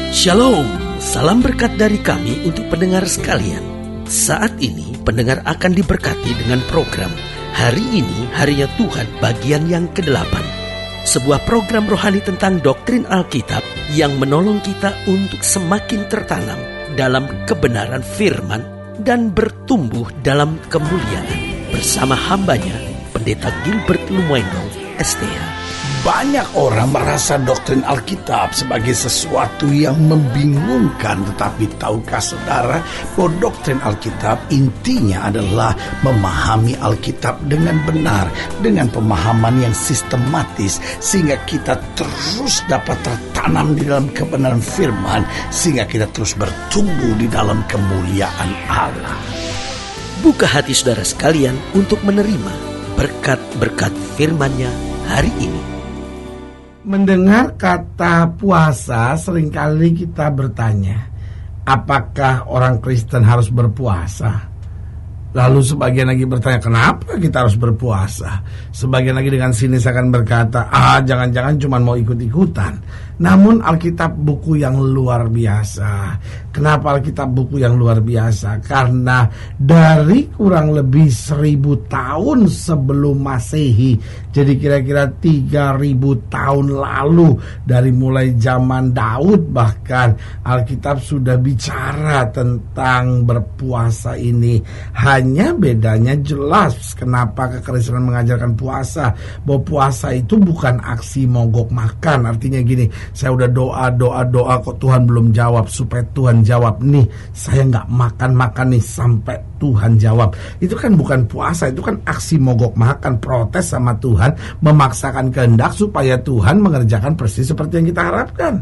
Shalom, salam berkat dari kami untuk pendengar sekalian. Saat ini pendengar akan diberkati dengan program Hari Ini Harinya Tuhan bagian yang ke-8. Sebuah program rohani tentang doktrin Alkitab yang menolong kita untuk semakin tertanam dalam kebenaran firman dan bertumbuh dalam kemuliaan. Bersama hambanya, Pendeta Gilbert Lumendo, STH. Banyak orang merasa doktrin Alkitab sebagai sesuatu yang membingungkan. Tetapi tahukah saudara bahwa doktrin Alkitab intinya adalah memahami Alkitab dengan benar, dengan pemahaman yang sistematis, sehingga kita terus dapat tertanam di dalam kebenaran firman, sehingga kita terus bertumbuh di dalam kemuliaan Allah. Buka hati saudara sekalian untuk menerima berkat-berkat firman-Nya hari ini. Mendengar kata puasa, seringkali kita bertanya, apakah orang Kristen harus berpuasa? Lalu sebagian lagi bertanya, kenapa kita harus berpuasa? Sebagian lagi dengan sinis akan berkata, jangan-jangan cuma mau ikut-ikutan. Namun Alkitab buku yang luar biasa. Kenapa Alkitab buku yang luar biasa? Karena dari kurang lebih 1000 tahun sebelum Masehi, jadi kira-kira 3000 tahun lalu, dari mulai zaman Daud bahkan, Alkitab sudah bicara tentang berpuasa ini. Hanya bedanya jelas kenapa kekristenan mengajarkan puasa, bahwa puasa itu bukan aksi mogok makan. Artinya gini, saya udah doa kok Tuhan belum jawab, supaya Tuhan jawab nih, saya nggak makan nih sampai Tuhan jawab. Itu kan bukan puasa, itu kan aksi mogok makan, protes sama Tuhan, memaksakan kehendak supaya Tuhan mengerjakan persis seperti yang kita harapkan.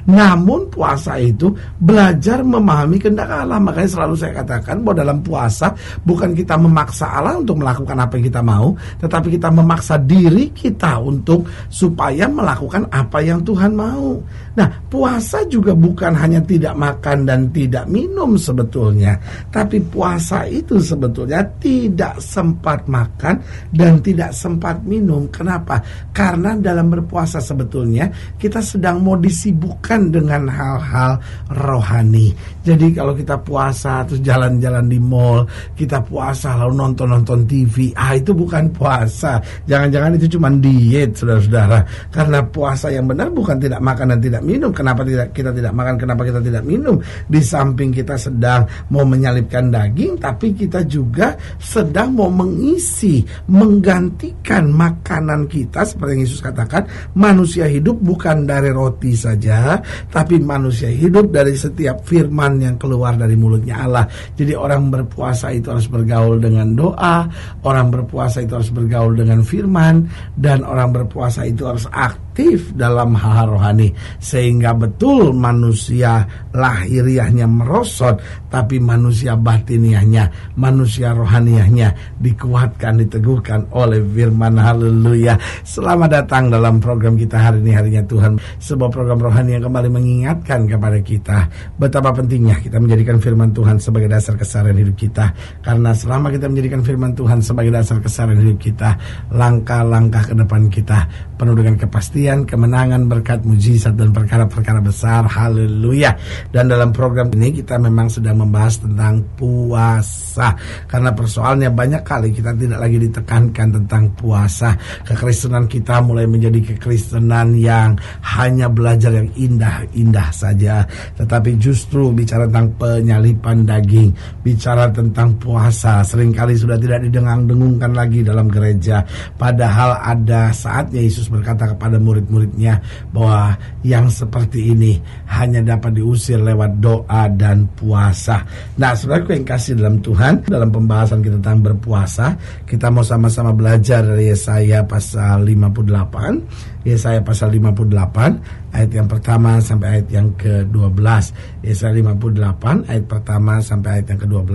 Namun puasa itu belajar memahami kehendak Allah. Makanya selalu saya katakan bahwa dalam puasa bukan kita memaksa Allah untuk melakukan apa yang kita mau, tetapi kita memaksa diri kita untuk supaya melakukan apa yang Tuhan mau. Nah, puasa juga bukan hanya tidak makan dan tidak minum sebetulnya, tapi puasa itu sebetulnya tidak sempat makan dan tidak sempat minum. Kenapa? Karena dalam berpuasa sebetulnya kita sedang mau disibukkan dengan hal-hal rohani. Jadi kalau kita puasa terus jalan-jalan di mall, kita puasa lalu nonton-nonton TV, itu bukan puasa. Jangan-jangan itu cuma diet, saudara-saudara. Karena puasa yang benar bukan tidak makan dan tidak minum. Kenapa kita tidak makan, kenapa kita tidak minum? Di samping kita sedang mau menyalibkan daging, tapi kita juga sedang mau menggantikan makanan kita. Seperti yang Yesus katakan, manusia hidup bukan dari roti saja, tapi manusia hidup dari setiap firman yang keluar dari mulutnya Allah. Jadi orang berpuasa itu harus bergaul dengan doa, orang berpuasa itu harus bergaul dengan firman, dan orang berpuasa itu harus aktif dalam hal rohani, sehingga betul manusia lahiriahnya merosot, tapi manusia batiniahnya, manusia rohaniahnya dikuatkan, diteguhkan oleh firman. Haleluya. Selamat datang dalam program kita hari ini, Harinya Tuhan, sebuah program rohani yang kembali mengingatkan kepada kita betapa pentingnya kita menjadikan firman Tuhan sebagai dasar keseharian hidup kita. Karena selama kita menjadikan firman Tuhan sebagai dasar keseharian hidup kita, langkah-langkah ke depan kita penuh dengan kepastian, kemenangan, berkat, mujizat, dan perkara-perkara besar. Haleluya. Dan dalam program ini kita memang sedang membahas tentang puasa. Karena persoalannya banyak kali kita tidak lagi ditekankan tentang puasa. Kekristenan kita mulai menjadi kekristenan yang hanya belajar yang indah saja, tetapi justru bicara tentang penyalipan daging, bicara tentang puasa, seringkali sudah tidak didengung-dengungkan lagi dalam gereja. Padahal ada saatnya Yesus berkata kepada murid-muridnya bahwa yang seperti ini hanya dapat diusir lewat doa dan puasa. Nah, saudaraku yang kasih dalam Tuhan, dalam pembahasan kita tentang berpuasa, kita mau sama-sama belajar dari Yesaya pasal 58. Yesaya pasal 58 ayat yang pertama sampai ayat yang ke-12. Yesaya 58 ayat pertama sampai ayat yang ke-12.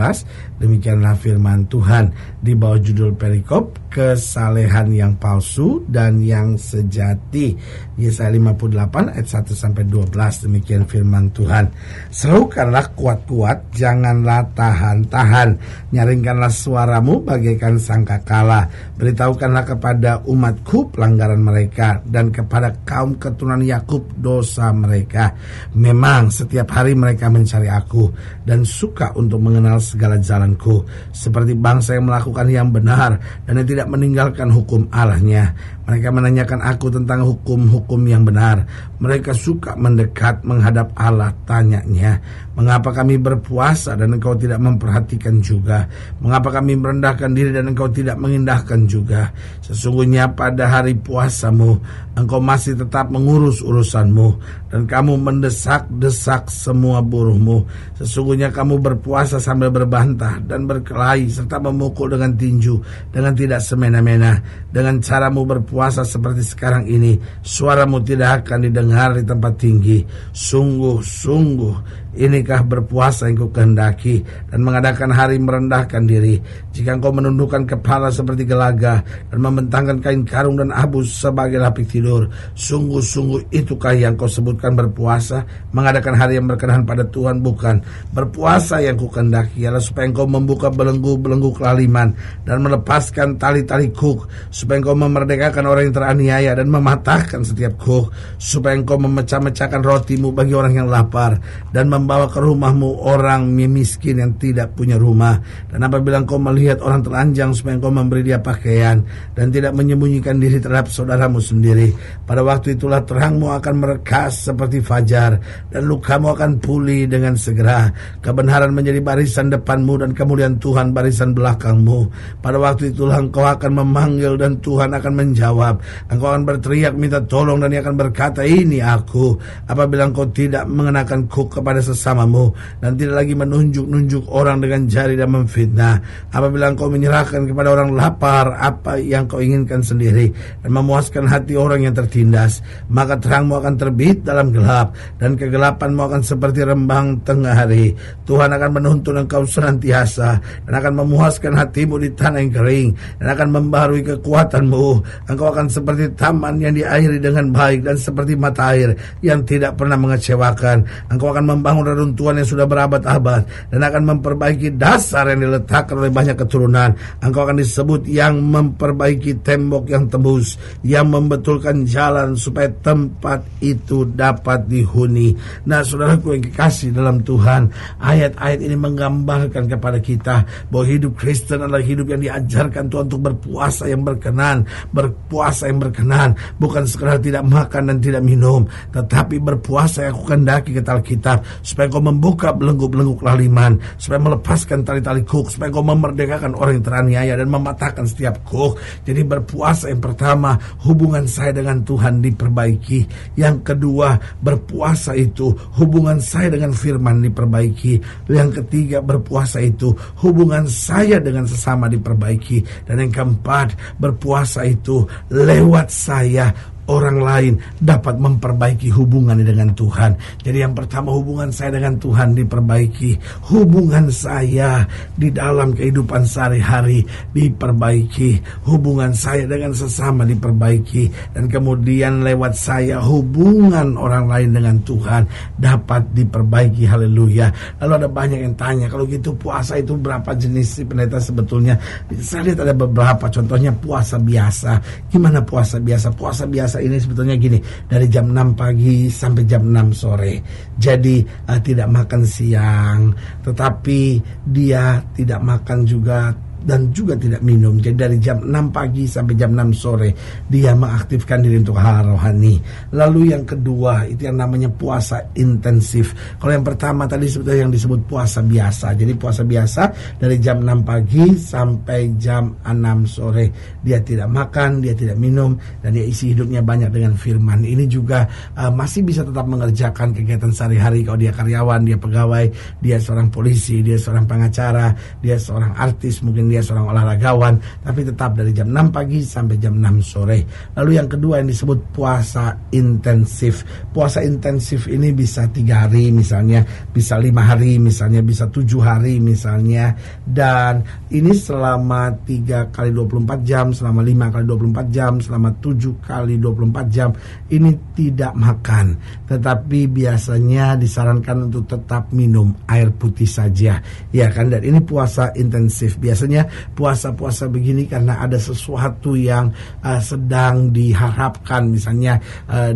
Demikianlah firman Tuhan di bawah judul perikop kesalehan yang palsu dan yang sejati. Yesaya 58 ayat 1 sampai 12. Demikian firman Tuhan. Serukanlah kuat-kuat, janganlah tahan-tahan. Nyaringkanlah suaramu bagaikan sangkakala. Beritahukanlah kepada umatku pelanggaran mereka dan dan kepada kaum keturunan Yakub dosa mereka. Memang setiap hari mereka mencari aku dan suka untuk mengenal segala jalanku, seperti bangsa yang melakukan yang benar dan yang tidak meninggalkan hukum Allahnya. Mereka menanyakan aku tentang hukum-hukum yang benar. Mereka suka mendekat menghadap Allah, tanyanya, mengapa kami berpuasa dan engkau tidak memperhatikan juga? Mengapa kami merendahkan diri dan engkau tidak mengindahkan juga? Sesungguhnya pada hari puasamu engkau masih tetap mengurus urusanmu, dan kamu mendesak-desak semua buruhmu. Sesungguhnya kamu berpuasa sambil berbantah dan berkelahi serta memukul dengan tinju, dengan tidak semena-mena. Dengan caramu berpuasa seperti sekarang ini, suaramu tidak akan didengar di tempat tinggi. Sungguh-sungguh inikah berpuasa yang kukehendaki, dan mengadakan hari merendahkan diri. Jika engkau menundukkan kepala seperti gelaga dan membentangkan kain karung dan abu sebagai lapik tidur, sungguh-sungguh itukah yang kau sebutkan berpuasa? Mengadakan hari yang berkenan pada Tuhan? Bukan. Berpuasa yang kukehendaki ialah supaya engkau membuka belenggu-belenggu kelaliman dan melepaskan tali-tali kuk, supaya engkau memerdekakan orang yang teraniaya dan mematahkan setiap kuk, supaya engkau memecah-mecahkan rotimu bagi orang yang lapar dan membawa ke rumahmu orang miskin yang tidak punya rumah. Dan apabila engkau melihat orang telanjang, supaya engkau memberi dia pakaian dan tidak menyembunyikan diri terhadap saudaramu sendiri. Pada waktu itulah terangmu akan merekas seperti fajar dan lukamu akan pulih dengan segera. Kebenaran menjadi barisan depanmu dan kemuliaan Tuhan barisan belakangmu. Pada waktu itulah engkau akan memanggil dan Tuhan akan menjawab. Engkau akan berteriak minta tolong dan Ia akan berkata, ini aku. Apabila engkau tidak mengenakan kuk kepada sesamamu dan tidak lagi menunjuk-nunjuk orang dengan jari dan memfitnah, apabila engkau menyerahkan kepada orang lapar apa yang kau inginkan sendiri dan memuaskan hati orang yang tertindas, maka terangmu akan terbit dalam gelap dan kegelapanmu akan seperti rembang tengah hari. Tuhan akan menuntun engkau senantiasa dan akan memuaskan hatimu di tanah yang kering dan akan membaharui kekuatanmu. Engkau akan seperti taman yang diairi dengan baik dan seperti mata air yang tidak pernah mengecewakan. Engkau akan membangun reruntuhan yang sudah berabad-abad dan akan memperbaiki dasar yang diletakkan oleh banyak keturunan. Engkau akan disebut yang memperbaiki tembok yang tembus, yang membetulkan jalan supaya tempat itu dapat dihuni. Nah, saudaraku yang kekasih dalam Tuhan, ayat-ayat ini menggambarkan kepada kita bahwa hidup Kristen adalah hidup yang diajarkan Tuhan untuk berpuasa yang berkenan. Berpuasa yang berkenan bukan sekadar tidak makan dan tidak minum, tetapi berpuasa yang kehendaki kata Alkitab, supaya engkau membuka belenggu-belenggu kelaliman, supaya melepaskan tali-tali kuk, supaya engkau memerdekakan orang yang teraniaya dan mematahkan setiap kuk. Jadi berpuasa yang pertama, hubungan saya dengan Tuhan diperbaiki. Yang kedua, berpuasa itu hubungan saya dengan firman diperbaiki. Yang ketiga, berpuasa itu hubungan saya dengan sesama diperbaiki. Dan yang keempat, berpuasa itu lewat saya orang lain dapat memperbaiki hubungannya dengan Tuhan. Jadi yang pertama, hubungan saya dengan Tuhan diperbaiki. Hubungan saya di dalam kehidupan sehari-hari diperbaiki. Hubungan saya dengan sesama diperbaiki. Dan kemudian lewat saya hubungan orang lain dengan Tuhan dapat diperbaiki. Haleluya. Lalu ada banyak yang tanya, kalau gitu puasa itu berapa jenis sih pendeta sebetulnya? Saya lihat ada beberapa, contohnya puasa biasa. Gimana puasa biasa? Puasa biasa ini sebetulnya gini, dari jam 6 pagi sampai jam 6 sore. Jadi tidak makan siang, tetapi dia tidak makan juga dan juga tidak minum. Jadi dari jam 6 pagi sampai jam 6 sore dia mengaktifkan diri untuk hal rohani. Lalu yang kedua, itu yang namanya puasa intensif. Kalau yang pertama tadi sebetulnya yang disebut puasa biasa. Jadi puasa biasa dari jam 6 pagi sampai jam 6 sore. Dia tidak makan, dia tidak minum, dan dia isi hidupnya banyak dengan firman. Ini juga masih bisa tetap mengerjakan kegiatan sehari-hari. Kalau dia karyawan, dia pegawai, dia seorang polisi, dia seorang pengacara, dia seorang artis, mungkin dia seorang olahragawan, tapi tetap dari jam 6 pagi sampai jam 6 sore. Lalu yang kedua yang disebut puasa intensif. Puasa intensif ini bisa 3 hari misalnya, bisa 5 hari misalnya, bisa 7 hari misalnya, dan ini selama 3 kali 24 jam, selama 5 kali 24 jam, selama 7 kali 24 jam. Ini tidak makan, tetapi biasanya disarankan untuk tetap minum air putih saja, ya kan. Dan ini puasa intensif. Biasanya biasanya puasa-puasa begini karena ada sesuatu yang sedang diharapkan. Misalnya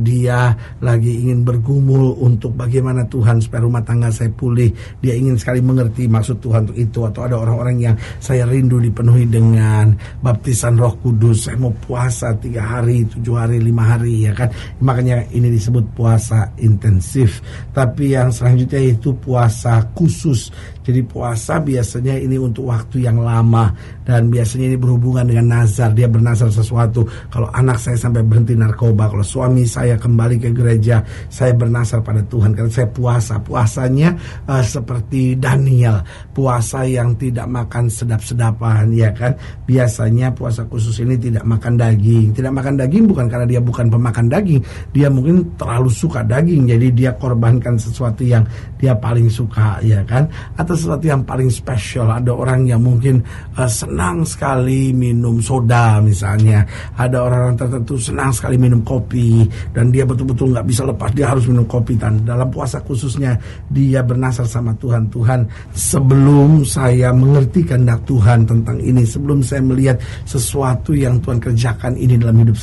dia lagi ingin bergumul untuk bagaimana Tuhan supaya rumah tangga saya pulih. Dia ingin sekali mengerti maksud Tuhan untuk itu. Atau ada orang-orang yang saya rindu dipenuhi dengan baptisan Roh Kudus. Saya mau puasa 3 hari, 7 hari, 5 hari, ya kan. Makanya ini disebut puasa intensif. Tapi yang selanjutnya itu puasa khusus. Jadi puasa biasanya ini untuk waktu yang lama, dan biasanya ini berhubungan dengan nazar. Dia bernazar sesuatu. Kalau anak saya sampai berhenti narkoba, kalau suami saya kembali ke gereja, saya bernazar pada Tuhan karena saya puasa. Puasanya seperti Daniel, puasa yang tidak makan sedap-sedapan, ya kan. Biasanya puasa khusus ini tidak makan daging. Tidak makan daging bukan karena dia bukan pemakan daging, dia mungkin terlalu suka daging, jadi dia korbankan sesuatu yang dia paling suka, ya kan. Atau sesuatu yang paling spesial. Ada orang yang mungkin senang sekali minum soda misalnya. Ada orang tertentu senang sekali minum kopi, dan dia betul-betul gak bisa lepas, dia harus minum kopi. Dan dalam puasa khususnya dia bernazar sama Tuhan. Tuhan, sebelum saya mengerti kehendak Tuhan tentang ini, sebelum saya melihat sesuatu yang Tuhan kerjakan ini dalam hidup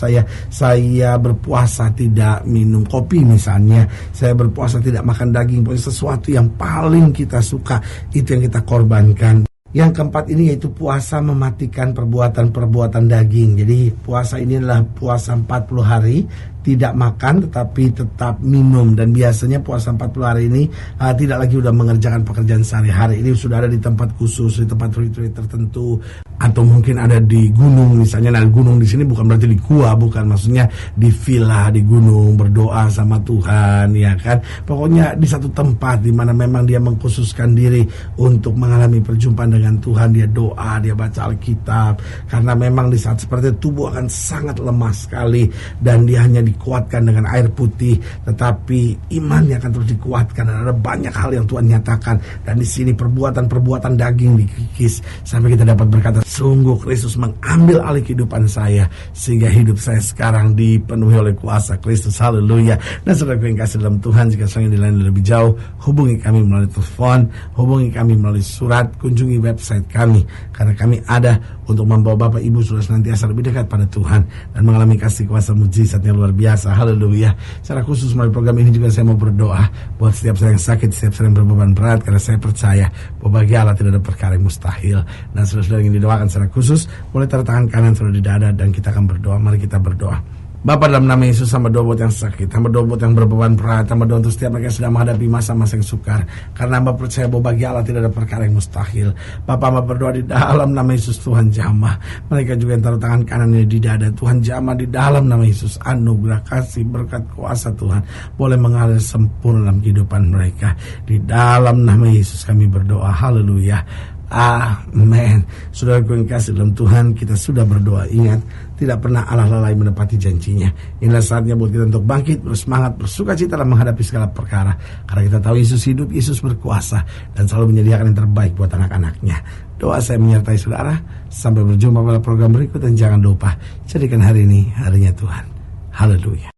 saya berpuasa tidak minum kopi misalnya, saya berpuasa tidak makan daging. Pokoknya sesuatu yang paling kita suka, itu yang kita korbankan. Yang keempat ini yaitu puasa mematikan perbuatan-perbuatan daging. Jadi puasa ini adalah puasa 40 hari, tidak makan tetapi tetap minum. Dan biasanya puasa 40 hari ini tidak lagi udah mengerjakan pekerjaan sehari-hari. Ini sudah ada di tempat khusus, di tempat retreat tertentu, atau mungkin ada di gunung misalnya. Nah, gunung di sini bukan berarti di gua, bukan, maksudnya di villa di gunung, berdoa sama Tuhan, ya kan. Pokoknya di satu tempat di mana memang dia mengkhususkan diri untuk mengalami perjumpaan dengan Tuhan. Dia doa, dia baca Alkitab, karena memang di saat seperti itu tubuh akan sangat lemah sekali, dan dia hanya dikuatkan dengan air putih, tetapi imannya akan terus dikuatkan. Dan ada banyak hal yang Tuhan nyatakan, dan di sini perbuatan-perbuatan daging dikikis sampai kita dapat berkata, sungguh Kristus mengambil alih kehidupan saya, sehingga hidup saya sekarang dipenuhi oleh kuasa Kristus. Haleluya. Dan saudara yang kasih dalam Tuhan, jika saya dilayani lebih jauh, hubungi kami melalui telepon, hubungi kami melalui surat, kunjungi website kami, karena kami ada untuk membawa Bapak Ibu sudah senantiasa lebih dekat pada Tuhan dan mengalami kasih kuasa mujizat yang luar biasa. Haleluya. Secara khusus melalui program ini juga saya mau berdoa buat setiap saya yang sakit, setiap saya yang berbeban berat, karena saya percaya bahwa bagi Allah tidak ada perkara yang mustahil. Dan saudara-saudara yang didoakan secara khusus, boleh taruh tangan kanan saudara di dada, dan kita akan berdoa. Mari kita berdoa. Bapa, dalam nama Yesus, hamba doa buat yang sakit, hamba doa buat yang berbeban berat, hamba doa untuk setiap mereka yang sedang menghadapi masa-masa yang sukar, karena hamba percaya bahwa bagi Allah tidak ada perkara yang mustahil. Bapa, hamba berdoa di dalam nama Yesus, Tuhan jamah mereka juga yang taruh tangan kanannya di dada. Tuhan jamah di dalam nama Yesus, anugerah kasih berkat kuasa Tuhan boleh mengalir sempurna dalam kehidupan mereka. Di dalam nama Yesus kami berdoa. Haleluya. Amin. Saudara yang kasih dalam Tuhan, kita sudah berdoa. Ingat, tidak pernah Allah lalai menepati janjinya. Inilah saatnya buat kita untuk bangkit, bersemangat, bersukacita dalam menghadapi segala perkara, karena kita tahu Yesus hidup, Yesus berkuasa, dan selalu menyediakan yang terbaik buat anak-anaknya. Doa saya menyertai saudara. Sampai berjumpa pada program berikut, dan jangan lupa jadikan hari ini harinya Tuhan. Haleluya.